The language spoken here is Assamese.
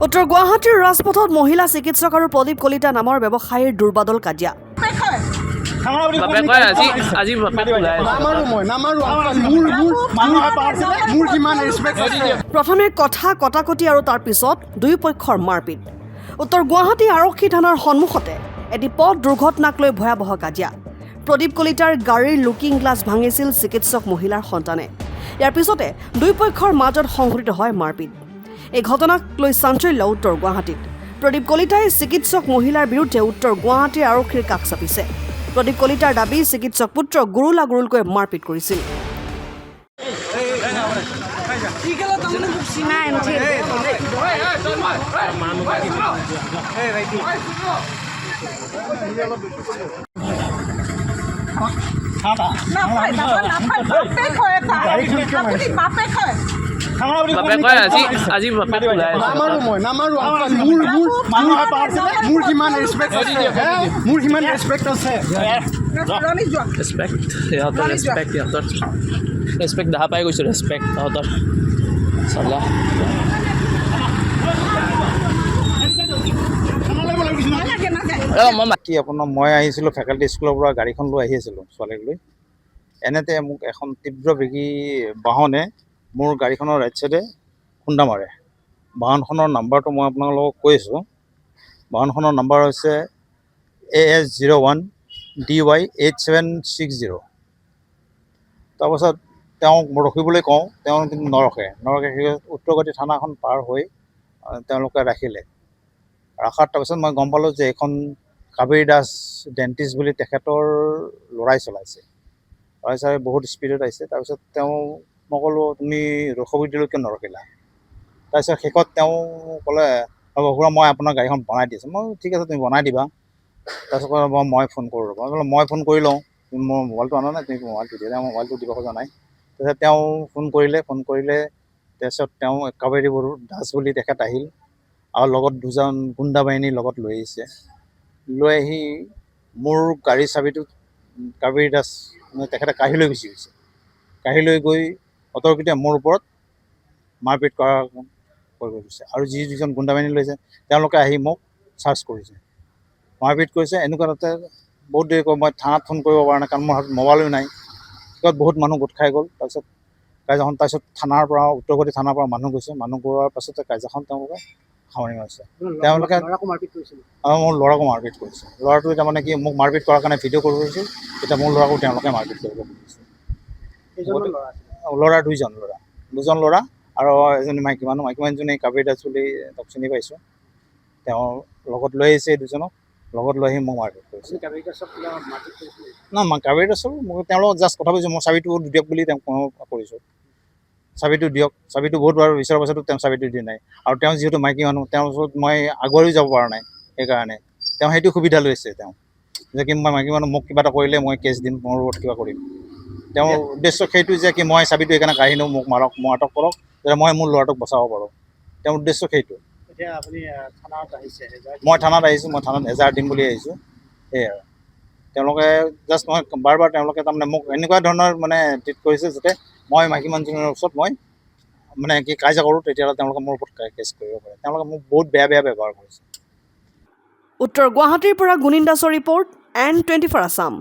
উত্তৰ গুৱাহাটীৰ ৰাজপথত মহিলা চিকিৎসক আৰু প্ৰদীপ কলিতা নামৰ ব্যৱসায়ীৰ দুৰ্বাদল কাজিয়া। প্ৰথমে কথা কটাকটি আৰু তাৰ পিছত দুই পক্ষৰ মাৰপিট। উত্তৰ গুৱাহাটী আৰক্ষী থানাৰ সন্মুখতে এটি পথ দুৰ্ঘটনাক লৈ ভয়াৱহ কাজিয়া। প্ৰদীপ কলিতাৰ গাড়ীৰ লুকিং গ্লাছ ভাঙিছিল চিকিৎসক মহিলাৰ সন্তানে। ইয়াৰ পিছতে দুই পক্ষৰ মাজত সংঘটিত হয় মাৰপিট। এই ঘটনাক লৈ চাঞ্চল্য উত্তৰ গুৱাহাটীত। প্ৰদীপ কলিতাই চিকিৎসক মহিলাৰ বিৰুদ্ধে উত্তৰ গুৱাহাটীৰ আৰক্ষীৰ কাষ চাপিছে। প্ৰদীপ কলিতাৰ দাবী চিকিৎসক পুত্ৰক গুৰুলা গুৰুলকৈ মাৰপিট কৰিছিল। ৰেচপেক্ট দেখা পাই গৈছোঁ, ৰেচপেক্ট তাহাঁতৰ চালা কি আপোনাৰ মই আহিছিলোঁ ফেকাল্টি স্কুলৰ পৰা গাড়ীখন লৈ আহি আছিলোঁ ছোৱালীক লৈ। এনেতে মোক এখন তীব্ৰ বেগী বাহনে মোৰ গাড়ীখনৰ ৰাইট চাইডে খুন্দা মাৰে। বাহনখনৰ নাম্বাৰটো মই আপোনালোকক কৈ আছোঁ। বাহনখনৰ নাম্বাৰ হৈছে AS01 DY 8760। তাৰপাছত তেওঁক ৰখিবলৈ কওঁ, তেওঁ কিন্তু নৰখে সেই উত্তৰ গুৱাহাটী থানাখন পাৰ হৈ তেওঁলোকে ৰাখিলে। ৰখাৰ তাৰপিছত মই গম পালোঁ যে এইখন কাবেৰী দাস ডেণ্টিষ্ট বুলি তেখেতৰ ল'ৰাই চলাইছে। ল'ৰাই চাই বহুত স্পীডত আহিছে। তাৰপিছত তেওঁ মই ক'লোঁ তুমি ৰখাব দিলোঁ কিয় নৰখিলা? তাৰপিছত শেষত তেওঁ ক'লে হ'ব খুৰা মই আপোনাৰ গাড়ীখন বনাই দিছোঁ। মই ঠিক আছে তুমি বনাই দিবা। তাৰপিছত মই ফোন কৰোঁ ৰ'বা। মই ফোন কৰি লওঁ, তুমি মোৰ মোবাইলটো আনা নাই, তুমি মোবাইলটো দিয়া নাই, মই মোবাইলটো দিব খোজা নাই। তাৰপিছত তেওঁ ফোন কৰিলে তাৰপিছত তেওঁ কাবেৰী দাস বুলি তেখেত আহিল আৰু লগত দুজন গুণ্ডা বাহিনীৰ লগত লৈ আহিছে। লৈ আহি মোৰ গাড়ীৰ চাবিটো কাবেৰী দাস তেখেতে কাঢ়ি লৈ গুচি গৈছে। কাঢ়ি লৈ গৈ অতৰ্কিতে মোৰ ওপৰত মাৰপিট কৰিব গৈছে। আৰু যি দুজন গুণ্ডা বাহিনী লৈছে তেওঁলোকে আহি মোক চাৰ্জ কৰিছে, মাৰপিট কৰিছে। এনেকুৱা তাতে বহুত দেৰি মই থানাত ফোন কৰিব পৰা নাই, কাৰণ মোৰ হাতত মোবাইলো নাই। তাত বহুত মানুহ গোট খাই গ'ল। তাৰপিছত থানাৰ পৰা উত্তৰ গুৱাহাটী থানাৰ পৰা মানুহ গৈছে। মানুহ গোৱাৰ পাছতে কাজিয়াখন তেওঁলোকে সামৰি মাৰিছে। তেওঁলোকে মোৰ ল'ৰাকো মাৰপিট কৰিছে। ল'ৰাটোৱে তাৰমানে কি মোক মাৰপিট কৰাৰ কাৰণে ভিডিঅ' কৰিব গৈছিল। এতিয়া মোৰ ল'ৰাকো তেওঁলোকে মাৰপিট কৰিব খুজিছে। ল'ৰা দুজন ল'ৰা আৰু এজনী মাইকী মানুহজনী কাবেৰী দাস বুলি তেওঁক চিনি পাইছোঁ। তেওঁ লগত লৈ আহিছে দুজনক, লগত লৈ আহি মোক মাৰপিট কৰিছে। কাবেৰী দাসক তেওঁলোকক জাষ্ট কথা কৈছোঁ, মই চাবিটো দিয়ক বুলি তেওঁক কৰিছোঁ। চাবিটো দিয়ক, চাবিটো বহুত বাৰ বিচৰাৰ পাছতো তেওঁ চাবিটো দিয়া নাই। আৰু তেওঁ যিহেতু মাইকী মানুহ, তেওঁৰ ওচৰত মই আগুৱাইও যাব পৰা নাই। সেইকাৰণে তেওঁ সেইটো সুবিধা লৈছে। তেওঁ যে কি মই মাইকী মানুহ, মোক কিবা এটা কৰিলে মই কেছ দিম, মোৰ ওপৰত কিবা কৰিম। তেওঁৰ উদ্দেশ্য সেইটো যে কি মই চাবিটো সেইকাৰণে কাঢ়ি নিওঁ, মোক মাৰক, মই আটক কৰক, যাতে মই মোৰ ল'ৰাটোক বচাব পাৰোঁ। তেওঁৰ উদ্দেশ্য সেইটো। মই থানাত আহিছোঁ, মই থানাত এজাহাৰ দিম বুলি আহিছোঁ। সেয়াই আৰু তেওঁলোকে জাষ্ট মই বাৰ তেওঁলোকে তাৰমানে মোক এনেকুৱা ধৰণৰ ট্ৰিট কৰিছে যাতে মই মাইকী মানুহজনীৰ ওচৰত মই কি কাজিয়া কৰোঁ, তেতিয়াহ'লে তেওঁলোকে মোৰ ওপৰত কেছ কৰিব পাৰে। তেওঁলোকে মোক বহুত বেয়া ব্যৱহাৰ কৰিছে। উত্তৰ গুৱাহাটীৰ পৰা গুণিন দাসৰ ৰিপৰ্ট, N24 আছাম।